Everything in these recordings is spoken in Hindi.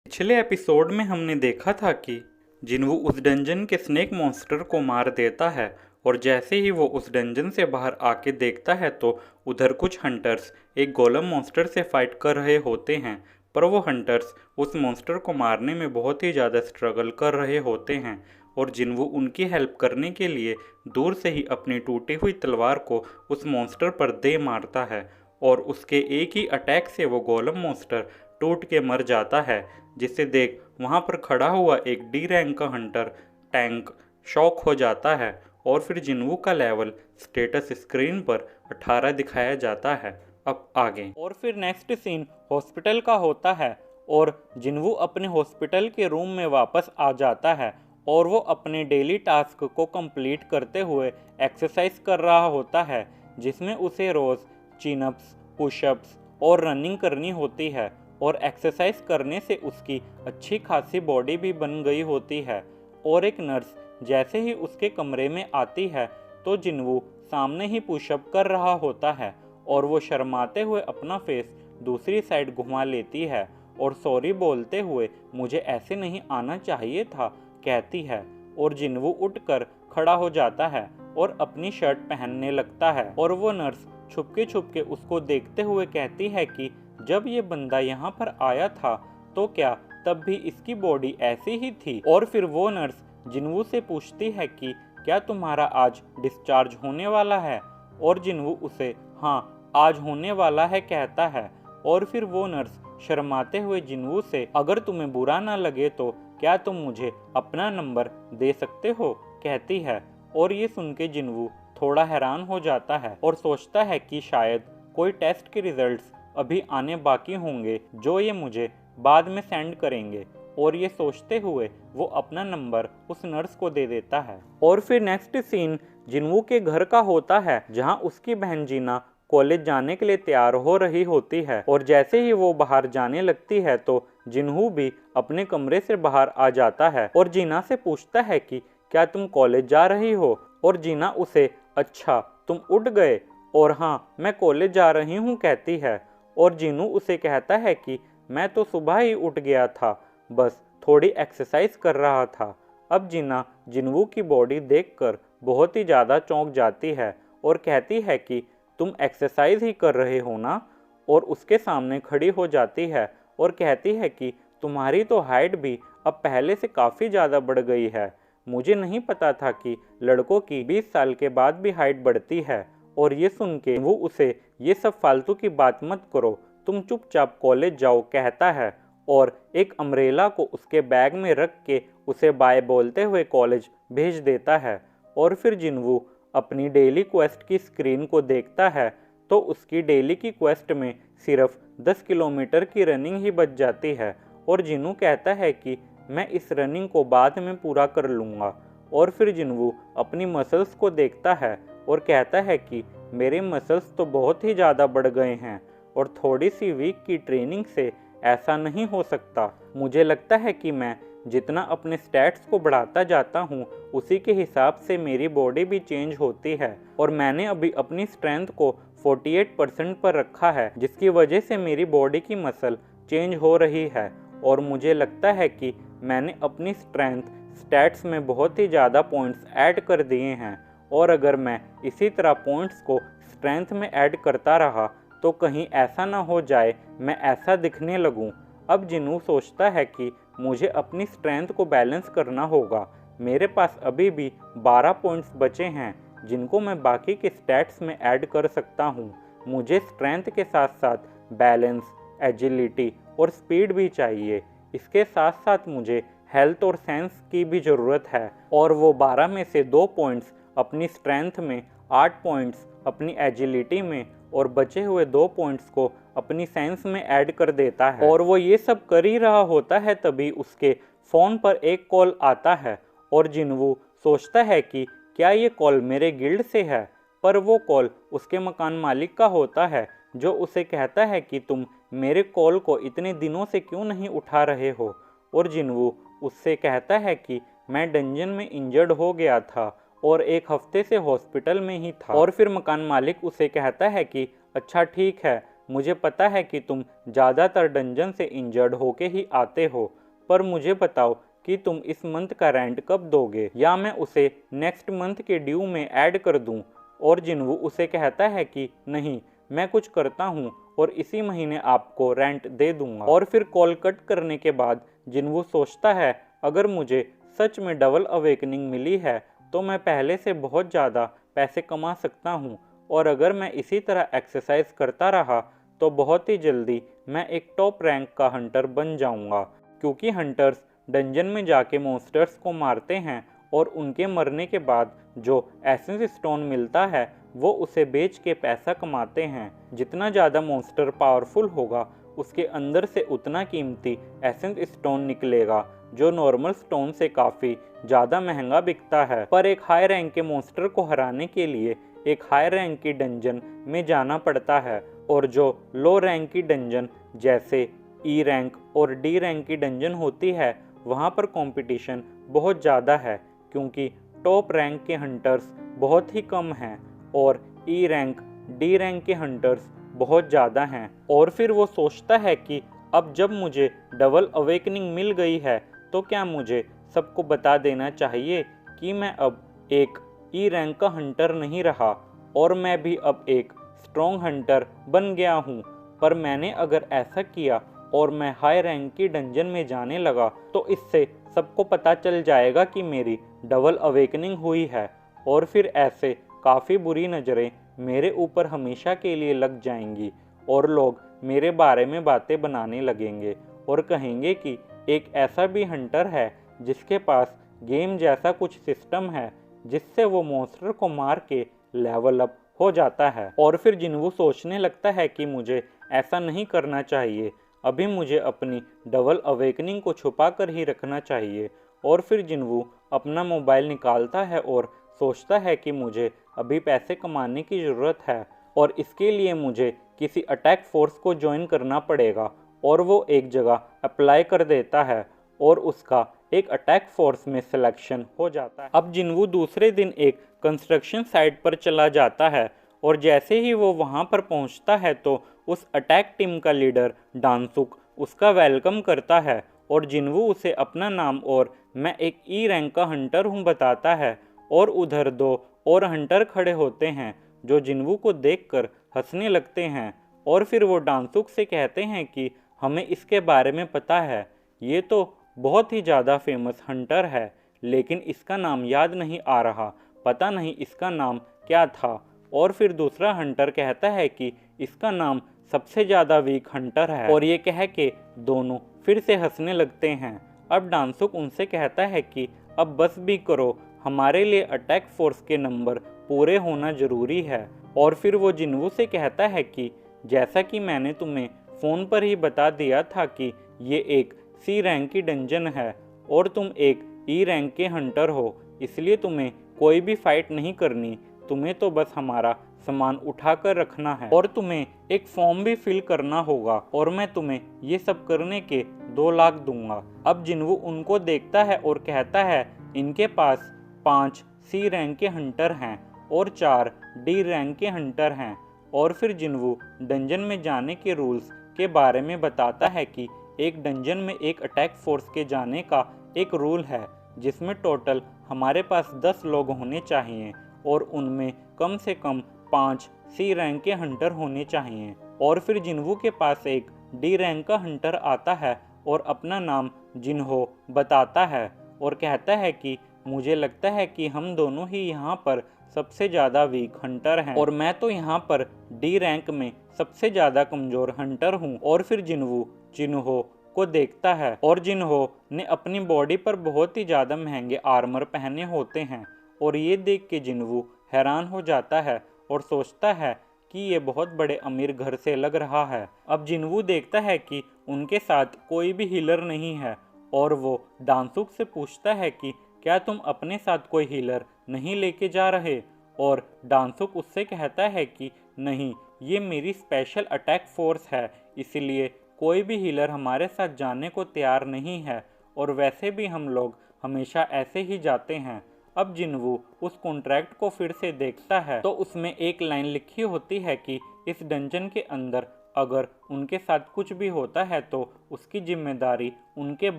पिछले एपिसोड में हमने देखा था कि जिन्वू उस डंजन के स्नेक मॉन्स्टर को मार देता है और जैसे ही वो उस डंजन से बाहर आके देखता है तो उधर कुछ हंटर्स एक गोलम मॉन्स्टर से फाइट कर रहे होते हैं। पर वो हंटर्स उस मॉन्स्टर को मारने में बहुत ही ज़्यादा स्ट्रगल कर रहे होते हैं और जिन्वू उनकी हेल्प करने के लिए दूर से ही अपनी टूटी हुई तलवार को उस मॉन्स्टर पर दे मारता है और उसके एक ही अटैक से वो गोलम मॉन्स्टर टूट के मर जाता है, जिसे देख वहाँ पर खड़ा हुआ एक डी रैंक का हंटर टैंक शॉक हो जाता है और फिर जिन्वू का लेवल स्टेटस स्क्रीन पर 18 दिखाया जाता है। अब आगे और फिर नेक्स्ट सीन हॉस्पिटल का होता है और जिन्वू अपने हॉस्पिटल के रूम में वापस आ जाता है और वो अपने डेली टास्क को कंप्लीट करते हुए एक्सरसाइज कर रहा होता है, जिसमें उसे रोज़ चिनअप्स, पुशअप्स और रनिंग करनी होती है और एक्सरसाइज करने से उसकी अच्छी खासी बॉडी भी बन गई होती है। और एक नर्स जैसे ही उसके कमरे में आती है तो जिन्वू सामने ही पुशअप कर रहा होता है और वो शर्माते हुए अपना फेस दूसरी साइड घुमा लेती है और सॉरी बोलते हुए मुझे ऐसे नहीं आना चाहिए था कहती है और जिन्वू उठकर खड़ा हो जाता है और अपनी शर्ट पहनने लगता है और वो नर्स छुपके छुपके उसको देखते हुए कहती है कि जब ये बंदा यहाँ पर आया था तो क्या तब भी इसकी बॉडी ऐसी ही थी। और फिर वो नर्स जिन्वू से पूछती है कि क्या तुम्हारा आज डिस्चार्ज होने वाला है और जिन्वू उसे हाँ आज होने वाला है कहता है और फिर वो नर्स शर्माते हुए जिन्वू से अगर तुम्हें बुरा ना लगे तो क्या तुम मुझे अपना नंबर दे सकते हो कहती है और ये सुन के जिन्वू थोड़ा हैरान हो जाता है और सोचता है कि शायद कोई टेस्ट के रिजल्ट्स अभी आने बाकी होंगे जो ये मुझे बाद में सेंड करेंगे और ये सोचते हुए वो अपना नंबर उस नर्स को दे देता है। और फिर नेक्स्ट सीन जिन्वू के घर का होता है जहां उसकी बहन जीना कॉलेज जाने के लिए तैयार हो रही होती है और जैसे ही वो बाहर जाने लगती है तो जिन्हू भी अपने कमरे से बाहर आ जाता है और जीना से पूछता है कि क्या तुम कॉलेज जा रही हो और जीना उसे अच्छा तुम उठ गए और हाँ मैं कॉलेज जा रही हूँ कहती है और जिन्हू उसे कहता है कि मैं तो सुबह ही उठ गया था, बस थोड़ी एक्सरसाइज कर रहा था। अब जीना जिन्वू की बॉडी देखकर बहुत ही ज़्यादा चौंक जाती है और कहती है कि तुम एक्सरसाइज ही कर रहे हो ना, और उसके सामने खड़ी हो जाती है और कहती है कि तुम्हारी तो हाइट भी अब पहले से काफ़ी ज़्यादा बढ़ गई है। मुझे नहीं पता था कि लड़कों की 20 साल के बाद भी हाइट बढ़ती है। और ये सुन के वो उसे ये सब फालतू की बात मत करो, तुम चुपचाप कॉलेज जाओ कहता है और एक अम्ब्रेला को उसके बैग में रख के उसे बाय बोलते हुए कॉलेज भेज देता है। और फिर जिन्वू अपनी डेली क्वेस्ट की स्क्रीन को देखता है तो उसकी डेली की क्वेस्ट में सिर्फ 10 किलोमीटर की रनिंग ही बच जाती है और जिन्वू कहता है कि मैं इस रनिंग को बाद में पूरा कर लूँगा। और फिर जिन्वू अपनी मसल्स को देखता है और कहता है कि मेरे मसल्स तो बहुत ही ज़्यादा बढ़ गए हैं और थोड़ी सी वीक की ट्रेनिंग से ऐसा नहीं हो सकता। मुझे लगता है कि मैं जितना अपने स्टैट्स को बढ़ाता जाता हूँ उसी के हिसाब से मेरी बॉडी भी चेंज होती है और मैंने अभी अपनी स्ट्रेंथ को 48% पर रखा है, जिसकी वजह से मेरी बॉडी की मसल चेंज हो रही है और मुझे लगता है कि मैंने अपनी स्ट्रेंथ स्टैट्स में बहुत ही ज़्यादा पॉइंट्स ऐड कर दिए हैं और अगर मैं इसी तरह पॉइंट्स को स्ट्रेंथ में ऐड करता रहा तो कहीं ऐसा ना हो जाए मैं ऐसा दिखने लगूं। अब जिन्हू सोचता है कि मुझे अपनी स्ट्रेंथ को बैलेंस करना होगा। मेरे पास अभी भी 12 पॉइंट्स बचे हैं जिनको मैं बाकी के स्टैट्स में ऐड कर सकता हूं। मुझे स्ट्रेंथ के साथ साथ बैलेंस, एजिलिटी और स्पीड भी चाहिए। इसके साथ साथ मुझे हेल्थ और सेंस की भी ज़रूरत है और वो 12 में से 2 पॉइंट्स अपनी स्ट्रेंथ में, 8 पॉइंट्स अपनी एजिलिटी में और बचे हुए 2 पॉइंट्स को अपनी सेंस में ऐड कर देता है। और वो ये सब कर ही रहा होता है तभी उसके फ़ोन पर एक कॉल आता है और जिन्वू सोचता है कि क्या ये कॉल मेरे गिल्ड से है, पर वो कॉल उसके मकान मालिक का होता है जो उसे कहता है कि तुम मेरे कॉल को इतने दिनों से क्यों नहीं उठा रहे हो। और जिन्वू उससे कहता है कि मैं डंजन में इंजर्ड हो गया था और एक हफ्ते से हॉस्पिटल में ही था। और फिर मकान मालिक उसे कहता है कि अच्छा ठीक है, मुझे पता है कि तुम ज़्यादातर डंजन से इंजर्ड होके ही आते हो, पर मुझे बताओ कि तुम इस मंथ का रेंट कब दोगे, या मैं उसे नेक्स्ट मंथ के ड्यू में ऐड कर दूं। और जिन्वू उसे कहता है कि नहीं, मैं कुछ करता हूँ और इसी महीने आपको रेंट दे दूंगा। और फिर कॉल कट करने के बाद जिन्वू सोचता है, अगर मुझे सच में डबल अवेकनिंग मिली है तो मैं पहले से बहुत ज़्यादा पैसे कमा सकता हूँ, और अगर मैं इसी तरह एक्सरसाइज करता रहा तो बहुत ही जल्दी मैं एक टॉप रैंक का हंटर बन जाऊंगा। क्योंकि हंटर्स डंजन में जाके मॉन्स्टर्स को मारते हैं और उनके मरने के बाद जो एसेंस स्टोन मिलता है वो उसे बेच के पैसा कमाते हैं। जितना ज़्यादा मॉन्स्टर पावरफुल होगा उसके अंदर से उतना कीमती एसेंस स्टोन निकलेगा, जो नॉर्मल स्टोन से काफ़ी ज़्यादा महंगा बिकता है। पर एक हाई रैंक के मॉन्स्टर को हराने के लिए एक हाई रैंक की डंजन में जाना पड़ता है, और जो लो रैंक की डंजन जैसे ई रैंक और डी रैंक की डंजन होती है वहाँ पर कंपटीशन बहुत ज़्यादा है, क्योंकि टॉप रैंक के हंटर्स बहुत ही कम हैं और ई रैंक डी रैंक के हंटर्स बहुत ज़्यादा हैं। और फिर वो सोचता है कि अब जब मुझे डबल अवेकनिंग मिल गई है तो क्या मुझे सबको बता देना चाहिए कि मैं अब एक ई रैंक का हंटर नहीं रहा और मैं भी अब एक स्ट्रॉन्ग हंटर बन गया हूँ। पर मैंने अगर ऐसा किया और मैं हाई रैंक की डंजन में जाने लगा तो इससे सबको पता चल जाएगा कि मेरी डबल अवेकनिंग हुई है, और फिर ऐसे काफ़ी बुरी नज़रें मेरे ऊपर हमेशा के लिए लग जाएंगी और लोग मेरे बारे में बातें बनाने लगेंगे और कहेंगे कि एक ऐसा भी हंटर है जिसके पास गेम जैसा कुछ सिस्टम है जिससे वो मॉन्स्टर को मार के लेवल अप हो जाता है। और फिर जिन्वू सोचने लगता है कि मुझे ऐसा नहीं करना चाहिए, अभी मुझे अपनी डबल अवेकनिंग को छुपा कर ही रखना चाहिए। और फिर जिन्वू अपना मोबाइल निकालता है और सोचता है कि मुझे अभी पैसे कमाने की ज़रूरत है और इसके लिए मुझे किसी अटैक फोर्स को ज्वाइन करना पड़ेगा, और वो एक जगह अप्लाई कर देता है और उसका एक अटैक फोर्स में सिलेक्शन हो जाता है। अब जिन्वू दूसरे दिन एक कंस्ट्रक्शन साइट पर चला जाता है और जैसे ही वो वहाँ पर पहुँचता है तो उस अटैक टीम का लीडर डांसुक उसका वेलकम करता है और जिन्वू उसे अपना नाम और मैं एक ई रैंक का हंटर हूँ बताता है। और उधर दो और हंटर खड़े होते हैं जो जिन्वू को देखकर हंसने लगते हैं, और फिर वो डांसुक से कहते हैं कि हमें इसके बारे में पता है, ये तो बहुत ही ज़्यादा फेमस हंटर है, लेकिन इसका नाम याद नहीं आ रहा, पता नहीं इसका नाम क्या था। और फिर दूसरा हंटर कहता है कि इसका नाम सबसे ज़्यादा वीक हंटर है, और ये कह के दोनों फिर से हंसने लगते हैं। अब डांसुक उनसे कहता है कि अब बस भी करो, हमारे लिए अटैक फोर्स के नंबर पूरे होना ज़रूरी है। और फिर वो जिन्वू से कहता है कि जैसा कि मैंने तुम्हें फ़ोन पर ही बता दिया था कि ये एक सी रैंक की डंजन है और तुम एक ई रैंक के हंटर हो, इसलिए तुम्हें कोई भी फाइट नहीं करनी, तुम्हें तो बस हमारा सामान उठाकर रखना है और तुम्हें एक फॉर्म भी फिल करना होगा, और मैं तुम्हें ये सब करने के 2 लाख दूंगा। अब जिन्वू उनको देखता है और कहता है इनके पास 5 सी रैंक के हंटर हैं और 4 डी रैंक के हंटर हैं। और फिर जिन्वू डंजन में जाने के रूल्स के बारे में बताता है कि एक डंजन में एक अटैक फोर्स के जाने का एक रूल है जिसमें टोटल हमारे पास 10 लोग होने चाहिए और उनमें कम से कम 5 सी रैंक के हंटर होने चाहिए। और फिर जिन्वू के पास एक डी रैंक का हंटर आता है और अपना नाम जिन्हो बताता है और कहता है कि मुझे लगता है कि हम दोनों ही यहाँ पर सबसे ज़्यादा वीक हंटर हैं और मैं तो यहाँ पर डी रैंक में सबसे ज़्यादा कमज़ोर हंटर हूँ। और फिर जिन्वू जिन्हो को देखता है और जिन्हो ने अपनी बॉडी पर बहुत ही ज़्यादा महंगे आर्मर पहने होते हैं, और ये देख के जिन्वू हैरान हो जाता है और सोचता है कि ये बहुत बड़े अमीर घर से लग रहा है। अब जिन्वू देखता है कि उनके साथ कोई भी हीलर नहीं है और वो डांसुक से पूछता है कि क्या तुम अपने साथ कोई हीलर नहीं लेके जा रहे, और डांसुक उससे कहता है कि नहीं, ये मेरी स्पेशल अटैक फोर्स है, इसलिए कोई भी हीलर हमारे साथ जाने को तैयार नहीं है, और वैसे भी हम लोग हमेशा ऐसे ही जाते हैं। अब जिन्वू उस कॉन्ट्रैक्ट को फिर से देखता है तो उसमें एक लाइन लिखी होती है कि इस डंजन के अंदर अगर उनके साथ कुछ भी होता है तो उसकी जिम्मेदारी उनके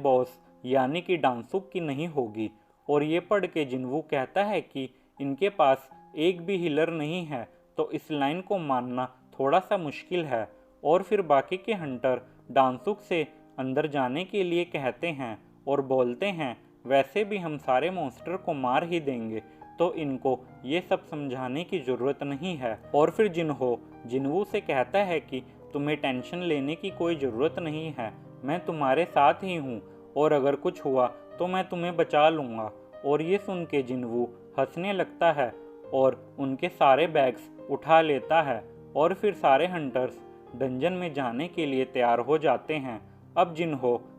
बॉस यानी कि डांसुक की नहीं होगी। और ये पढ़ के जिन्वू कहता है कि इनके पास एक भी हीलर नहीं है, तो इस लाइन को मानना थोड़ा सा मुश्किल है। और फिर बाकी के हंटर डांसुक से अंदर जाने के लिए कहते हैं और बोलते हैं वैसे भी हम सारे मॉन्स्टर को मार ही देंगे, तो इनको ये सब समझाने की ज़रूरत नहीं है। और फिर जिन्वू से कहता है कि तुम्हें टेंशन लेने की कोई ज़रूरत नहीं है, मैं तुम्हारे साथ ही हूँ और अगर कुछ हुआ तो मैं तुम्हें बचा लूँगा। और ये सुन के जिन्वू हंसने लगता है और उनके सारे बैग्स उठा लेता है और फिर सारे हंटर्स डंजन में जाने के लिए तैयार हो जाते हैं। अब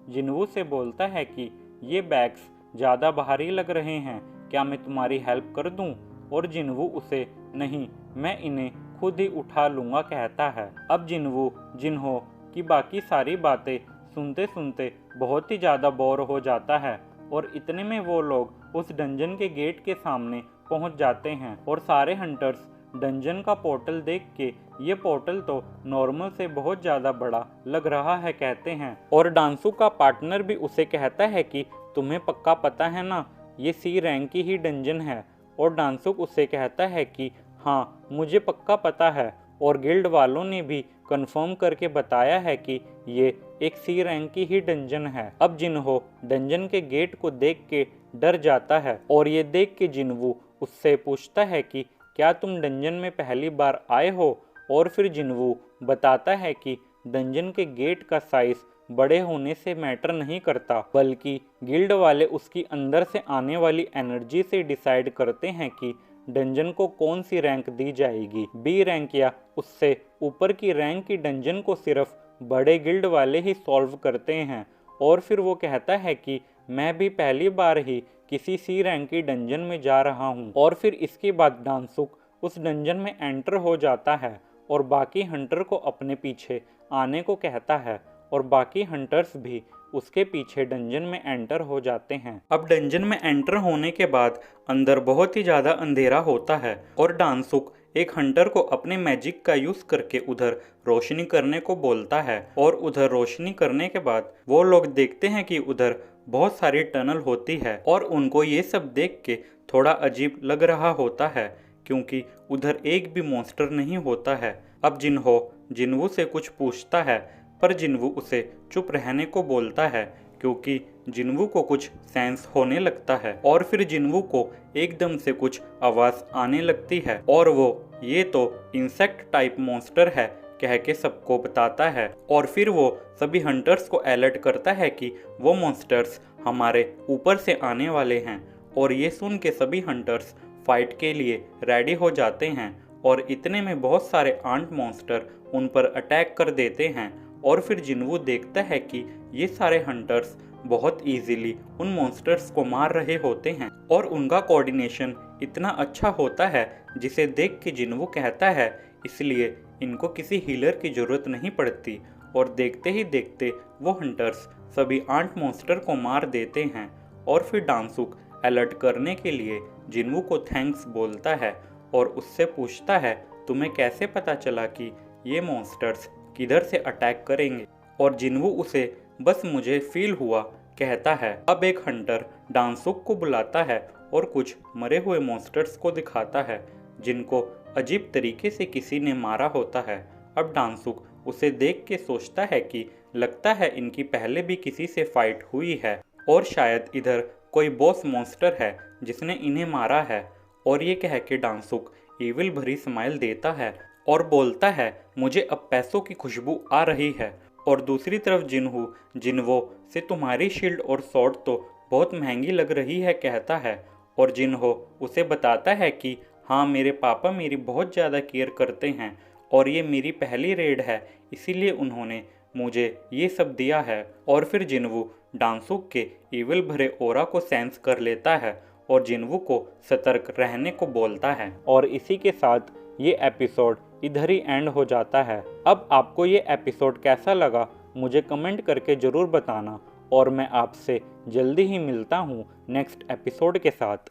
जिन्वू से बोलता है कि ये बैग्स ज़्यादा भारी लग रहे हैं, क्या मैं तुम्हारी हेल्प कर दूं? और जिन्वू उसे नहीं, मैं इन्हें खुद ही उठा लूँगा कहता है। अब जिन्हो की बाकी सारी बातें सुनते सुनते बहुत ही ज़्यादा बोर हो जाता है और इतने में वो लोग उस डंजन के गेट के सामने पहुंच जाते हैं और सारे हंटर्स डंजन का पोर्टल देख के ये पोर्टल तो नॉर्मल से बहुत ज़्यादा बड़ा लग रहा है कहते हैं। और डांसू का पार्टनर भी उसे कहता है कि तुम्हें पक्का पता है ना, ये सी रैंक की ही डंजन है। और डांसुक उसे कहता है कि हाँ मुझे पक्का पता है और गिल्ड वालों ने भी कंफर्म करके बताया है कि ये एक सी रैंक की ही डंजन है। अब जिन्हो डंजन के गेट को देख के डर जाता है और ये देख के जिन्वू उससे पूछता है कि क्या तुम डंजन में पहली बार आए हो? और फिर जिन्वू बताता है कि डंजन के गेट का साइज बड़े होने से मैटर नहीं करता, बल्कि गिल्ड वाले उसकी अंदर से आने वाली एनर्जी से डिसाइड करते हैं कि डंजन को कौन सी रैंक दी जाएगी, बी रैंक या उससे ऊपर की रैंक की डंजन को सिर्फ बड़े गिल्ड वाले ही सॉल्व करते हैं। और फिर वो कहता है कि मैं भी पहली बार ही किसी सी रैंक की डंजन में जा रहा हूँ। और फिर इसके बाद डांसुक उस डंजन में एंटर हो जाता है और बाकी हंटर को अपने पीछे आने को कहता है और बाकी हंटर्स भी उसके पीछे डंजन में एंटर हो जाते हैं। अब डंजन में एंटर होने के बाद अंदर बहुत ही ज़्यादा अंधेरा होता है और डांसुक एक हंटर को अपने मैजिक का यूज़ करके उधर रोशनी करने को बोलता है। और उधर रोशनी करने के बाद वो लोग देखते हैं कि उधर बहुत सारी टनल होती है और उनको ये सब देख के थोड़ा अजीब लग रहा होता है क्योंकि उधर एक भी मॉन्स्टर नहीं होता है। अब जिन्वू से कुछ पूछता है पर जिन्वू उसे चुप रहने को बोलता है क्योंकि जिन्वू को कुछ सेंस होने लगता है। और फिर जिन्वू को एकदम से कुछ आवाज़ आने लगती है और वो ये तो इंसेक्ट टाइप मॉन्स्टर है कह के सबको बताता है। और फिर वो सभी हंटर्स को अलर्ट करता है कि वो मॉन्स्टर्स हमारे ऊपर से आने वाले हैं। और ये सुन के सभी हंटर्स फाइट के लिए रेडी हो जाते हैं और इतने में बहुत सारे आंट मॉन्स्टर उन पर अटैक कर देते हैं। और फिर जिन्वू देखता है कि ये सारे हंटर्स बहुत इजीली उन मॉन्स्टर्स को मार रहे होते हैं और उनका कोऑर्डिनेशन इतना अच्छा होता है जिसे देख के जिन्वू कहता है इसलिए इनको किसी हीलर की ज़रूरत नहीं पड़ती। और देखते ही देखते वो हंटर्स सभी आंट मॉन्स्टर को मार देते हैं। और फिर डांसुक अलर्ट करने के लिए जिन्वू को थैंक्स बोलता है और उससे पूछता है तुम्हें कैसे पता चला कि ये मॉन्स्टर्स किधर से अटैक करेंगे? और जिन्वू उसे बस मुझे फील हुआ कहता है। अब एक हंटर डांसुक को बुलाता है और कुछ मरे हुए मॉन्स्टर्स को दिखाता है जिनको अजीब तरीके से किसी ने मारा होता है। अब डांसुक उसे देख के सोचता है कि लगता है इनकी पहले भी किसी से फाइट हुई है और शायद इधर कोई बॉस मॉन्स्टर है जिसने इन्हें मारा है। और ये कह के डांसुक ईविल भरी स्माइल देता है और बोलता है मुझे अब पैसों की खुशबू आ रही है। और दूसरी तरफ जिन्वो से तुम्हारी शील्ड और स्वॉर्ड तो बहुत महंगी लग रही है कहता है। और जिन्हो उसे बताता है कि हाँ मेरे पापा मेरी बहुत ज़्यादा केयर करते हैं और ये मेरी पहली रेड है इसीलिए उन्होंने मुझे ये सब दिया है। और फिर जिन्वू डांसुक के ईविल भरे ओरा को सेंस कर लेता है और जिन्वू को सतर्क रहने को बोलता है। और इसी के साथ ये एपिसोड इधर ही एंड हो जाता है। अब आपको ये एपिसोड कैसा लगा मुझे कमेंट करके ज़रूर बताना और मैं आपसे जल्दी ही मिलता हूँ नेक्स्ट एपिसोड के साथ।